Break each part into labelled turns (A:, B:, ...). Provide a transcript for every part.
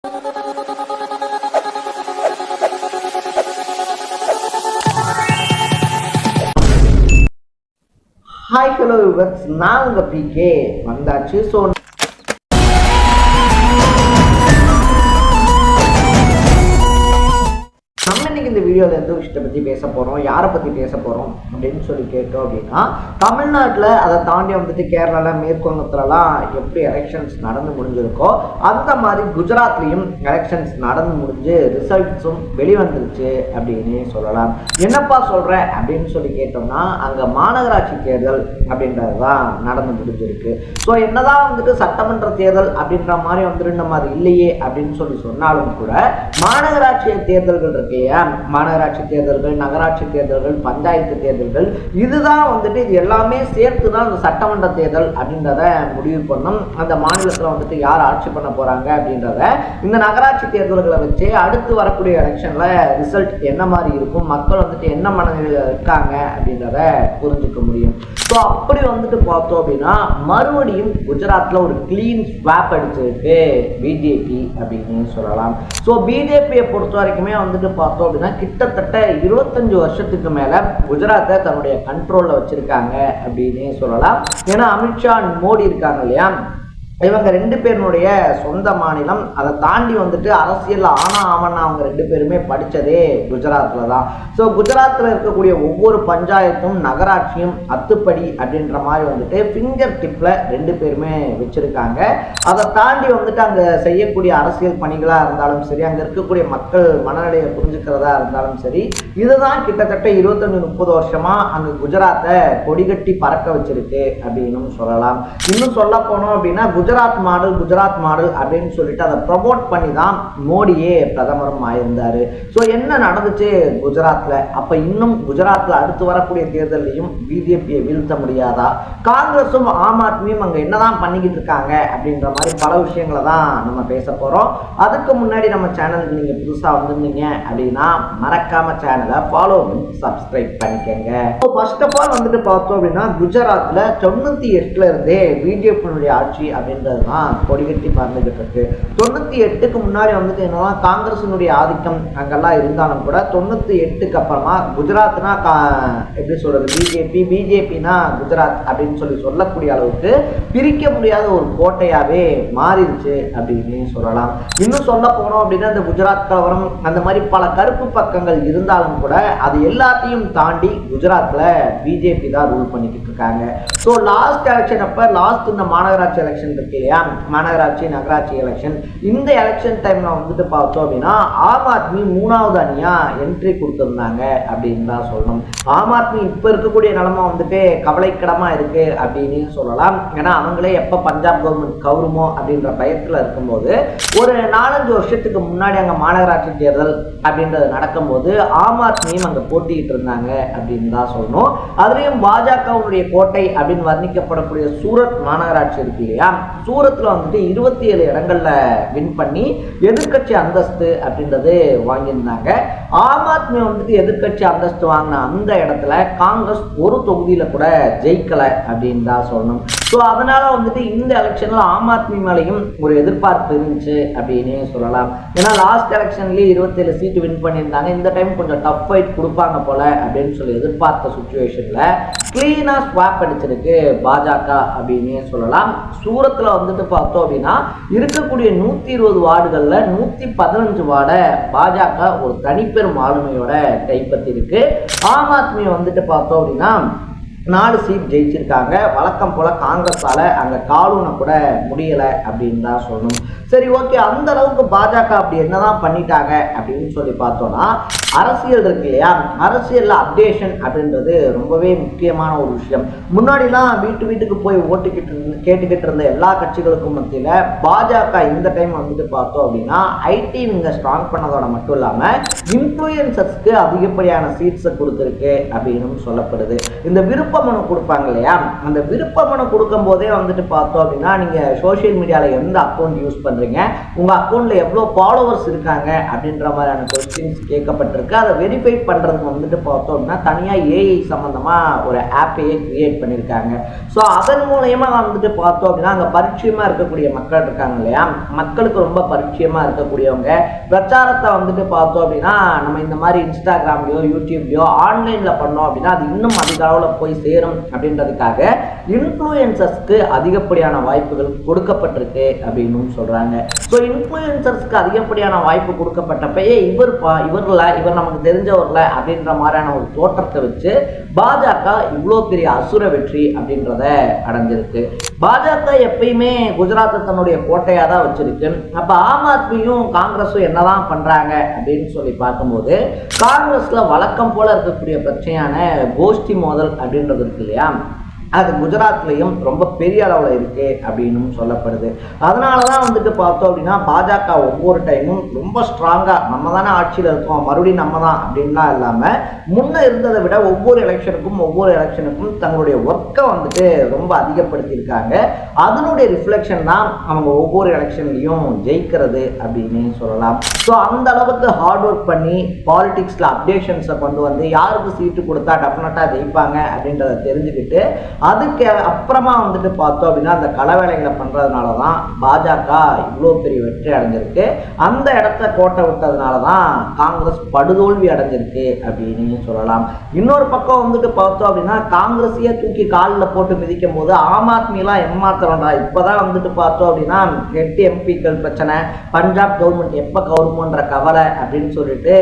A: Hi hello viewers, நான் உங்கள் PK வந்தாச்சு. ஸோ நம்ம இன்னைக்கு இந்த வீடியோவில் எந்த விஷயத்தை பற்றி பேச போகிறோம், யாரை பற்றி பேச போகிறோம் அப்படின்னு சொல்லி கேட்டோம் அப்படின்னா, தமிழ்நாட்டில் அதை தாண்டி வந்துட்டு கேரளாவில் மேற்குவங்கத்துலலாம் எப்படி எலெக்ஷன்ஸ் நடந்து முடிஞ்சிருக்கோ அந்த மாதிரி குஜராத்லேயும் எலெக்ஷன்ஸ் நடந்து முடிஞ்சு ரிசல்ட்ஸும் வெளிவந்துருச்சு அப்படின்னு சொல்லலாம். என்னப்பா சொல்கிற அப்படின்னு சொல்லி கேட்டோம்னா, அங்கே மாநகராட்சி தேர்தல் அப்படின்றது தான் நடந்து முடிஞ்சிருக்கு. ஸோ என்னதான் வந்துட்டு சட்டமன்ற தேர்தல் அப்படின்ற மாதிரி வந்துட்டு நம்ம அது இல்லையே அப்படின்னு சொல்லி சொன்னாலும் கூட, மாநகராட்சி தேர்தல்கள் இருக்கு இல்லையா, மாநகராட்சி தேர்தல்கள், நகராட்சி தேர்தல்கள், பஞ்சாயத்து தேர்தல்கள், இதுதான் வந்துட்டு இது எல்லாமே சேர்த்து தான் இந்த சட்டமன்ற தேர்தல் அப்படின்றத முடிவு பண்ணும். அந்த மாநிலத்தில் வந்துட்டு யார் ஆட்சி பண்ண போறாங்க அப்படின்றத இந்த நகராட்சி தேர்தல்களை வச்சு அடுத்து வரக்கூடிய எலெக்ஷன்ல ரிசல்ட் என்ன மாதிரி இருக்கும், மக்கள் வந்துட்டு என்ன மனநிலையில் இருக்காங்க அப்படின்றத புரிஞ்சுக்க முடியும். ஸோ அப்படி வந்துட்டு பார்த்தோம் அப்படின்னா, மறுபடியும் குஜராத்தில் ஒரு கிளீன் ஸ்வாப் அடிச்சிருக்கு பிஜேபி அப்படின்னு சொல்லலாம். ஸோ பிஜேபியை பொறுத்த வரைக்குமே வந்துட்டு பார்த்தோம் அப்படின்னா, கிட்டத்தட்ட 25 வருஷத்துக்கு மேல குஜராத்தை தன்னுடைய கண்ட்ரோல்ல வச்சிருக்காங்க அப்படின்னு சொல்லலாம். ஏன்னா அமித்ஷா மோடி இருக்காங்க இல்லையா, இவங்க ரெண்டு பேருடைய சொந்த மாநிலம். அதை தாண்டி வந்துட்டு அரசியல் ஆவணா அவங்க ரெண்டு பேருமே படித்ததே குஜராத்தில் தான். ஸோ குஜராத்தில் இருக்கக்கூடிய ஒவ்வொரு பஞ்சாயத்தும் நகராட்சியும் அத்துப்படி அப்படின்ற மாதிரி வந்துட்டு ஃபிங்கர் டிப்பில் ரெண்டு பேருமே வச்சுருக்காங்க. அதை தாண்டி வந்துட்டு அங்கே செய்யக்கூடிய அரசியல் பணிகளாக இருந்தாலும் சரி, அங்கே இருக்கக்கூடிய மக்கள் மனநிலையை புரிஞ்சுக்கிறதா இருந்தாலும் சரி, இதுதான் கிட்டத்தட்ட 25-30 வருஷமாக அங்கே குஜராத்தை கொடிகட்டி பறக்க வச்சிருக்கு அப்படின்னு சொல்லலாம். இன்னும் சொல்ல போனோம் அப்படின்னா, குஜராத் மாடல் அப்படின்னு சொல்லிட்டு அதை ப்ரமோட் பண்ணி தான் மோடியே பிரதமரும் ஆயிருந்தாரு. ஸோ என்ன நடந்துச்சு குஜராத்ல? அப்ப இன்னும் குஜராத்ல அடுத்து வரக்கூடிய தேர்தலையும் பிஜேபியை வீழ்த்த முடியாதா? காங்கிரஸும் ஆம் ஆத்மியும் அங்க என்னதான் பண்ணிக்கிட்டு இருக்காங்க அப்படின்ற மாதிரி பல விஷயங்களை தான் நம்ம பேச போறோம். அதுக்கு முன்னாடி நம்ம சேனலுக்கு நீங்க புதுசா வந்திருந்தீங்க அப்படின்னா மறக்காம சேனலை ஃபாலோ பண்ணி சப்ஸ்கிரைப் பண்ணிக்கங்க. ஃபர்ஸ்ட் ஆஃப் ஆல் வந்துட்டு பார்த்தோம் அப்படின்னா, குஜராத்ல 98ல இருந்தே பிஜேபியினுடைய ஆட்சி அப்படின்றதுதான் கொடிகட்டி பறந்துகிட்டு இருக்கு. 98க்கு முன்னாடி வந்துட்டு என்னன்னா காங்கிரசினுடைய ஆதிக்கம் அங்கெல்லாம் இருந்தாலும் கூட 98க்கு அப்புறமா குஜராத்னா எப்படி சொல்றது, பிஜேபினா குஜராத் அப்படின்னு சொல்லக்கூடிய அளவுக்கு பிரிக்க முடியாத ஒரு கோட்டையாவே மாறிடுச்சு அப்படின்னு சொல்லலாம். இன்னும் சொல்ல போனோம் அப்படின்னா, இந்த குஜராத் கலவரம் அந்த மாதிரி பல கருப்பு பக்கங்கள் இருந்தாலும் கூட அது எல்லாத்தையும் தாண்டி குஜராத்ல பிஜேபி தான் ரூல் பண்ணிக்கிட்டு இருக்காங்க. ஸோ லாஸ்ட் எலெக்ஷன் அப்ப இந்த மாநகராட்சி எலெக்ஷன் இருக்கு இல்லையா, மாநகராட்சி நகராட்சி எலெக்ஷன், இந்த எலெக்ஷன் டைம்ல வந்துட்டு பார்த்தோம் அப்படின்னா ஆம் ஆத்மி 3வது அணியா என்ட்ரி கொடுத்திருந்தாங்க அப்படின்னு தான் சொல்லணும். ஆம் ஆத்மி இப்ப இருக்கக்கூடிய நிலைமை வந்துட்டு கவலைக்கிடமா இருக்கு அப்படின்னு சொல்லலாம். ஏன்னா அவங்களே எப்ப பஞ்சாப் கவர்மெண்ட் கவுருமோ அப்படின்ற பயத்துல இருக்கும்போது, ஒரு 4-5 வருஷத்துக்கு முன்னாடி அங்க மாநகராட்சி தேர்தல் அப்படின்றது நடக்கும்போது ஆம் ஆத்மியும் அங்க போட்டிட்டு இருந்தாங்க அப்படின்னு தான் சொல்லணும். அதுலயும் பாஜகவுடைய கோட்டை அப்படின்னு வர்ணிக்கப்படக்கூடிய சூரத் மாநகராட்சி இருக்கு இல்லையா, சூரத்தில் வந்துட்டு 27 இடங்கள்ல வின் பண்ணி எதிர்கட்சி அந்தஸ்து அப்படின்றது வாங்கியிருந்தாங்க. ஆம் ஆத்மி வந்துட்டு எதிர்கட்சி அந்தஸ்து வாங்கின அந்த இடத்துல காங்கிரஸ் ஒரு தொகுதியில கூட ஜெயிக்கல அப்படின்னு தான் சொல்லணும். ஸோ அதனால வந்துட்டு இந்த எலெக்ஷன்ல ஆம் ஆத்மி மேலையும் ஒரு எதிர்பார்ப்பு இருந்துச்சு அப்படின்னு சொல்லலாம். ஏன்னா லாஸ்ட் எலெக்ஷன்லயே 27 சீட்டு வின் பண்ணியிருந்தாங்க. இந்த டைம் கொஞ்சம் டஃப் ஃபைட் கொடுப்பாங்க போல அப்படின்னு சொல்லி எதிர்பார்த்த சுச்சுவேஷன்ல கிளீனா ஸ்வாப் அடிச்சிருக்கு பாஜக அப்படின்னு சொல்லலாம். சூரத்தில் வந்துட்டு பார்த்தோம் அப்படின்னா இருக்கக்கூடிய 120 வார்டுகள்ல 115 வார்டை பாஜக ஒரு தனிப்பெரும் ஆளுமையோட கைப்பற்றி இருக்கு. ஆம் ஆத்மி வந்துட்டு பார்த்தோம் அப்படின்னா 4 சீட் ஜெயிச்சிருக்காங்க. வழக்கம் போல காங்கிரஸால அங்க காலூன கூட முடியல அப்படின்னு தான் சொல்லணும். சரி, ஓகே, அந்த அளவுக்கு பாஜக அப்படி என்னதான் பண்ணிட்டாங்க அப்படின்னு சொல்லி பார்த்தோம்னா, அரசியல் இருக்கு இல்லையா, அரசியல்ல அப்டேஷன் அப்படின்றது ரொம்பவே முக்கியமான ஒரு விஷயம். முன்னாடிலாம் வீட்டுக்கு போய் கேட்டுக்கிட்டு இருந்த எல்லா கட்சிகளுக்கும் மத்தியில பாஜக இந்த டைம் வந்துட்டு பார்த்தோம் அப்படின்னா ஐடி இங்க ஸ்ட்ராங் பண்ணதோட மட்டும் இல்லாம இன்ஃப்ளூயன்சர்ஸ்க்கு அதிகப்படியான சீட்ஸை கொடுத்துருக்கு அப்படின்னு சொல்லப்படுது. இந்த விருப்ப மனு கொடுப்பாங்க இல்லையா, அந்த விருப்ப மனு கொடுக்கும் போதே வந்துட்டு பார்த்தோம் அப்படின்னா, நீங்க சோசியல் மீடியால எந்த அக்கௌண்ட் யூஸ் பண்றீங்க, பண்ணுறீங்க, உங்கள் அக்கௌண்ட்டில் எவ்வளோ ஃபாலோவர்ஸ் இருக்காங்க அப்படின்ற மாதிரியான கொஸ்டின்ஸ் கேட்கப்பட்டிருக்கு. அதை வெரிஃபை பண்ணுறதுக்கு வந்துட்டு பார்த்தோம் அப்படின்னா தனியாக ஏஐ சம்மந்தமாக ஒரு ஆப்பையே கிரியேட் பண்ணியிருக்காங்க. ஸோ அதன் மூலயமா வந்துட்டு பார்த்தோம் அப்படின்னா அங்கே பரிச்சயமாக இருக்கக்கூடிய மக்கள் இருக்காங்க இல்லையா, மக்களுக்கு ரொம்ப பரிச்சயமாக இருக்கக்கூடியவங்க பிரச்சாரத்தை வந்துட்டு பார்த்தோம் அப்படின்னா நம்ம இந்த மாதிரி இன்ஸ்டாகிராம்லையோ யூடியூப்லையோ ஆன்லைனில் பண்ணோம் அப்படின்னா அது இன்னும் அதிக அளவில் போய் சேரும் அப்படின்றதுக்காக இன்ஃப்ளூயன்சர்ஸ்க்கு அதிகப்படியான வாய்ப்புகள் கொடுக்கப்பட்டிருக்கு அப்படின்னு சொல்கிறாங்க. ஸோ இன்ஃப்ளூயன்சர்ஸ்க்கு அதிகப்படியான வாய்ப்பு கொடுக்கப்பட்டப்பயே இவர் நமக்கு தெரிஞ்சவர்ல அப்படின்ற மாதிரியான ஒரு தோற்றத்தை வச்சு பாஜக இவ்வளோ பெரிய அசுர வெற்றி அப்படின்றத அடைஞ்சிருக்கு. பாஜக எப்பயுமே குஜராத்தை தன்னுடைய கோட்டையாக தான் வச்சிருக்கு. அப்போ ஆம் ஆத்மியும் காங்கிரஸும் என்னதான் பண்றாங்க அப்படின்னு சொல்லி பார்க்கும்போது காங்கிரஸ்ல வழக்கம் போல இருக்கக்கூடிய பிரச்சனையான கோஷ்டி மோதல் அப்படின்றது இருக்கு இல்லையா, அது குஜராத்லையும் ரொம்ப பெரிய அளவில் இருக்கு அப்படின்னு சொல்லப்படுது. அதனால தான் வந்துட்டு பார்த்தோம் அப்படின்னா பாஜக ஒவ்வொரு டைமும் ரொம்ப ஸ்ட்ராங்காக நம்ம தானே ஆட்சியில் இருக்கோம் மறுபடியும் நம்ம தான் அப்படின்லாம் இல்லாமல் முன்னே இருந்ததை விட ஒவ்வொரு எலெக்ஷனுக்கும் தங்களுடைய ஒர்க்கை வந்துட்டு ரொம்ப அதிகப்படுத்தியிருக்காங்க. அதனுடைய ரிஃப்ளெக்ஷன் தான் அவங்க ஒவ்வொரு எலெக்ஷன்லையும் ஜெயிக்கிறது அப்படின்னு சொல்லலாம். ஸோ அந்த அளவுக்கு ஹார்ட் ஒர்க் பண்ணி பாலிடிக்ஸில் அப்டேஷன்ஸை கொண்டு வந்து யாருக்கு சீட்டு கொடுத்தா டெஃபினட்டாக ஜெயிப்பாங்க அப்படின்றத தெரிஞ்சுக்கிட்டு அதுக்கு அப்புறமா வந்துட்டு பார்த்தோம் அப்படின்னா அந்த களவேளைகளை பண்றதுனால தான் பாஜக இவ்வளோ பெரிய வெற்றி அடைஞ்சிருக்கு. அந்த இடத்த கோட்டை விட்டதுனால தான் காங்கிரஸ் படுதோல்வி அடைஞ்சிருக்கு அப்படின்னு சொல்லலாம். இன்னொரு பக்கம் வந்துட்டு பார்த்தோம் அப்படின்னா காங்கிரஸையே தூக்கி காலில் போட்டு மிதிக்கும் போது ஆம் ஆத்மிலாம் ஏமாத்திரம்டா, இப்போதான் வந்துட்டு பார்த்தோம் அப்படின்னா 8 எம்பிக்கள் பிரச்சனை, பஞ்சாப் கவர்மெண்ட் எப்போ கவர்மெண்ட்ற கவலை அப்படின்னு சொல்லிட்டு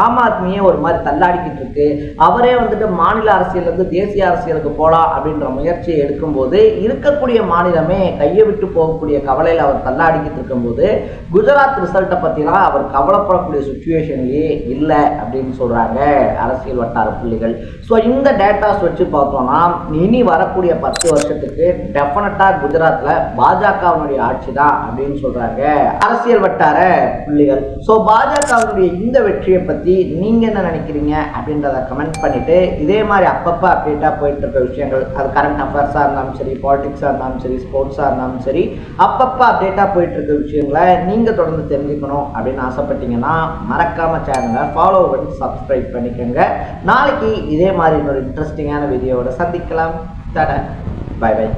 A: ஆம் ஆத்மியே ஒரு மாதிரி தள்ளாடிக்கிட்டு இருக்கு. அவரே வந்துட்டு மாநில அரசியலேருந்து தேசிய அரசியலுக்கு போகலாம் அப்படின்னு முயற்சியை எடுக்கும்போது இருக்கக்கூடிய மாநிலமே கையை விட்டு போகக்கூடிய கவலையில் அவர் தள்ளாடிக்கிட்டு இருக்கும்போது குஜராத் ரிசல்ட்டை பற்றிலாம் அவர் கவலைப்படக்கூடிய சுச்சுவேஷன்லேயே இல்லை அப்படின்னு சொல்றாங்க அரசியல் வட்டார புள்ளிகள். ஸோ இந்த டேட்டாஸ் வச்சு பார்த்தோம்னா இனி வரக்கூடிய 10 வருஷத்துக்கு டெஃபினட்டாக குஜராத்தில் பாஜகவினுடைய ஆட்சி தான் அப்படின்னு சொல்றாங்க அரசியல் வட்டார புள்ளிகள். ஸோ பாஜகவினுடைய இந்த வெற்றியை பற்றி நீங்க என்ன நினைக்கிறீங்க அப்படின்றத கமெண்ட் பண்ணிட்டு இதே மாதிரி அப்பப்போ அப்டேட்டாக போயிட்டு இருக்க விஷயங்கள் அது கரண்ட் அஃபேர்ஸாக இருந்தாலும் சரி, பாலிடிக்ஸாக இருந்தாலும் சரி, ஸ்போர்ட்ஸாக இருந்தாலும் சரி, அப்பப்போ அப்டேட்டாக போயிட்டு இருக்க விஷயங்களை நீங்கள் தொடர்ந்து தெரிஞ்சுக்கணும் அப்படின்னு ஆசைப்பட்டீங்கன்னா மறக்காம சேனலை ஃபாலோ பண்ணி சப்ஸ்கிரைப் பண்ணிக்கோங்க. நாளைக்கு இதே மாதிரி இன்னொரு இன்ட்ரெஸ்டிங்கான வீடியோவோட சந்திக்கலாம். Ta ta, bye by.